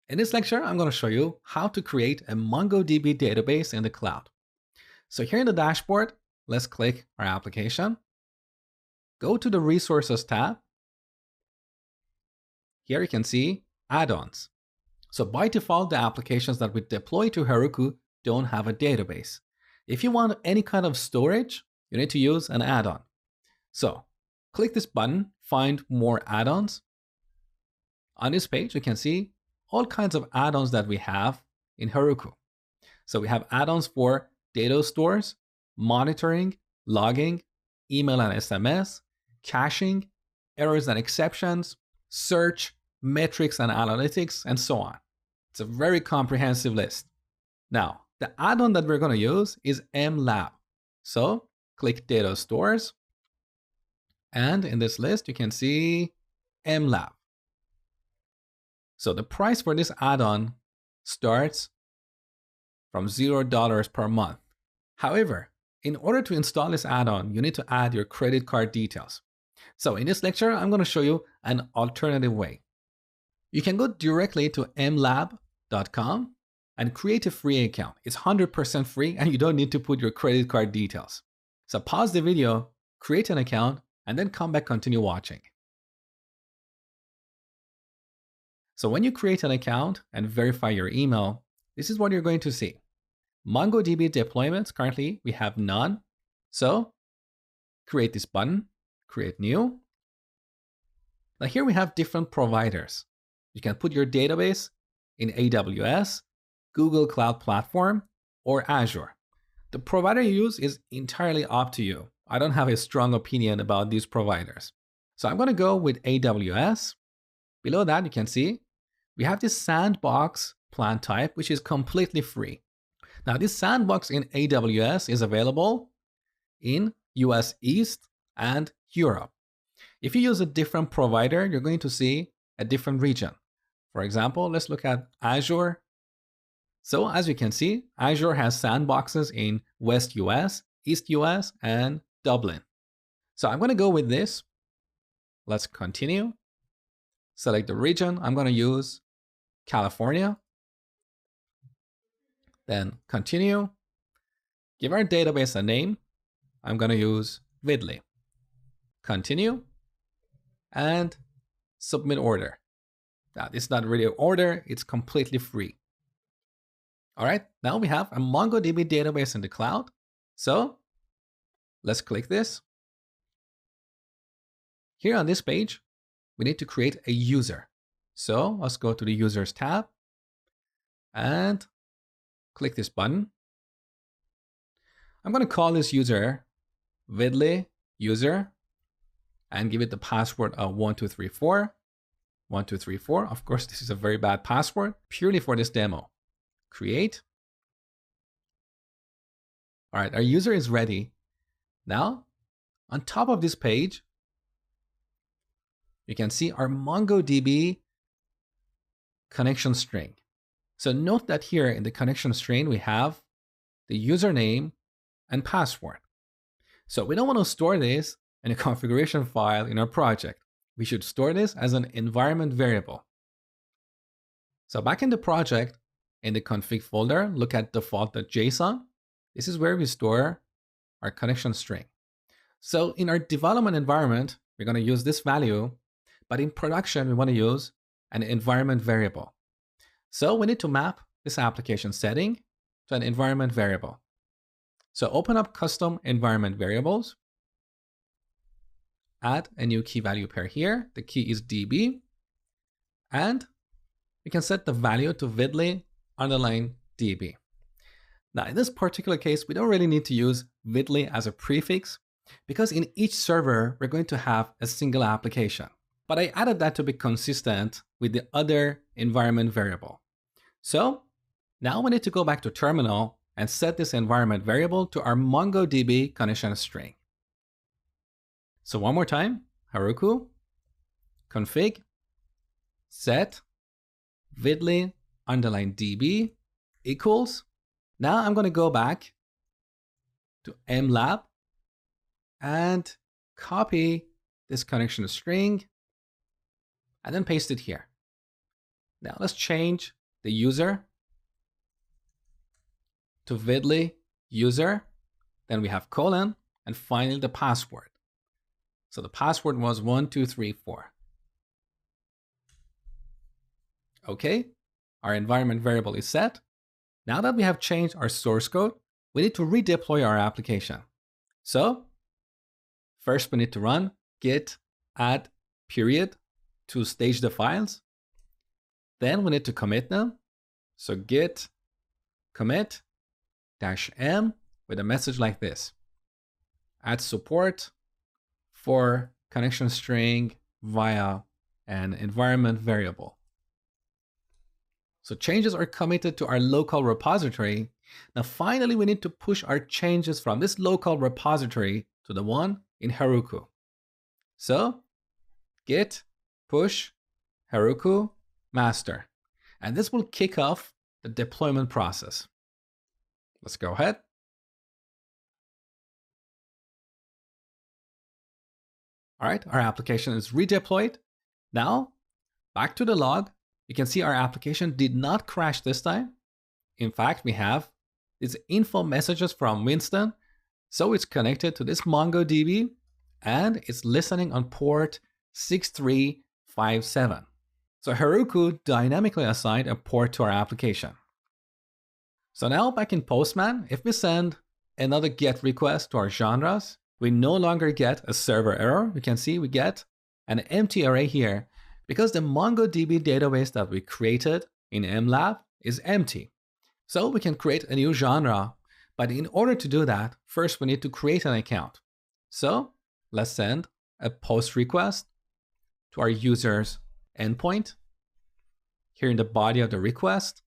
In this lecture, I'm going to show you how to create a MongoDB database in the cloud. So here in the dashboard, let's click our application. Go to the Resources tab. Here you can see add-ons. So by default, the applications that we deploy to Heroku don't have a database. If you want any kind of storage, you need to use an add-on. So click this button, find more add-ons. On this page, you can see all kinds of add-ons that we have in Heroku. So we have add-ons for data stores, monitoring, logging, email and SMS, caching, errors and exceptions, search, metrics and analytics, and so on. It's a very comprehensive list. Now, the add-on that we're going to use is mLab. So click Data Stores. And in this list, you can see mLab. So the price for this add-on starts from $0 per month. However, in order to install this add-on, you need to add your credit card details. So in this lecture, I'm going to show you an alternative way. You can go directly to mlab.com and create a free account. It's 100% free and you don't need to put your credit card details. So pause the video, create an account, and then come back, continue watching. So when you create an account and verify your email, this is what you're going to see. MongoDB deployments, currently we have none. So create this button, create new. Now here we have different providers. You can put your database in AWS, Google Cloud Platform, or Azure. The provider you use is entirely up to you. I don't have a strong opinion about these providers. So I'm going to go with AWS. Below that, you can see we have this sandbox plan type, which is completely free. Now, this sandbox in AWS is available in US East and Europe. If you use a different provider, you're going to see a different region. For example, let's look at Azure. So as you can see, Azure has sandboxes in West US, East US, and Dublin. So I'm going to go with this. Let's continue. Select the region. I'm going to use California. Then continue. Give our database a name. I'm going to use Vidley. Continue. And submit order. Now, this is not really an order. It's completely free. All right. Now we have a MongoDB database in the cloud. So let's click this. Here on this page, we need to create a user. So let's go to the Users tab and click this button. I'm going to call this user Vidley user and give it the password of 1234. 1234. Of course, this is a very bad password purely for this demo. Create. All right, our user is ready. Now, on top of this page, you can see our MongoDB connection string. So note that here in the connection string, we have the username and password. So we don't want to store this in a configuration file in our project. We should store this as an environment variable. So back in the project, in the config folder, look at default.json. This is where we store our connection string. So in our development environment, we're going to use this value, but in production, we want to use an environment variable. So we need to map this application setting to an environment variable. So open up custom environment variables, add a new key value pair here. The key is DB, and we can set the value to Vidley_DB. Now, in this particular case, we don't really need to use Vidley as a prefix because in each server, we're going to have a single application. But I added that to be consistent with the other environment variable. So now we need to go back to terminal and set this environment variable to our MongoDB connection string. So one more time, Heroku, config, set, Vidley_DB equals. Now I'm going to go back to mLab and copy this connection string and then paste it here. Now let's change the user to vidly user. Then we have colon, and finally the password. So the password was 1234. Okay, our environment variable is set. Now that we have changed our source code, we need to redeploy our application. So first we need to run git add period to stage the files. Then we need to commit them. So git commit -m with a message like this: add support for connection string via an environment variable. So changes are committed to our local repository. Now finally we need to push our changes from this local repository to the one in Heroku. So git push Heroku master, and this will kick off the deployment process. Let's go ahead. All right, our application is redeployed. Now, back to the log, you can see our application did not crash this time. In fact, we have these info messages from Winston. So it's connected to this MongoDB and it's listening on port 6357. So Heroku dynamically assigned a port to our application. So now back in Postman, if we send another GET request to our genres, we no longer get a server error. You can see we get an empty array here because the MongoDB database that we created in MLab is empty. So we can create a new genre, but in order to do that, first we need to create an account. So let's send a post request to our user's endpoint. Here in the body of the request,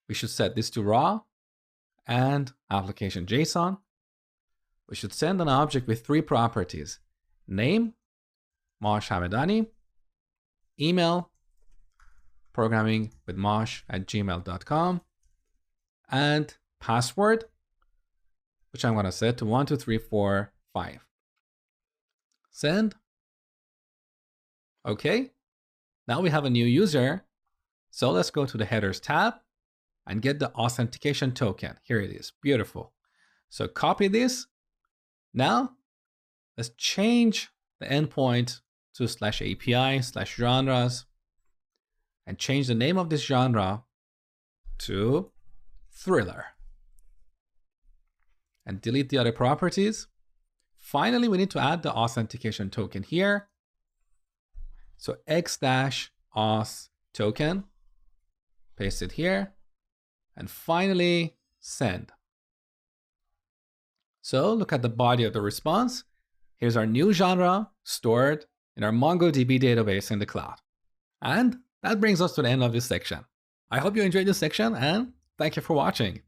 we should set this to raw and application JSON. We should send an object with 3 properties: name, Mosh Hamedani, email, programmingwithmosh@gmail.com, and password, which I'm going to set to 12345. Send. Okay. Now we have a new user. So let's go to the headers tab and get the authentication token. Here it is. Beautiful. So copy this. Now let's change the endpoint to /API/genres and change the name of this genre to thriller. And delete the other properties. Finally, we need to add the authentication token here. So x-auth token, paste it here, and finally send. So look at the body of the response. Here's our new genre stored in our MongoDB database in the cloud. And that brings us to the end of this section. I hope you enjoyed this section and thank you for watching.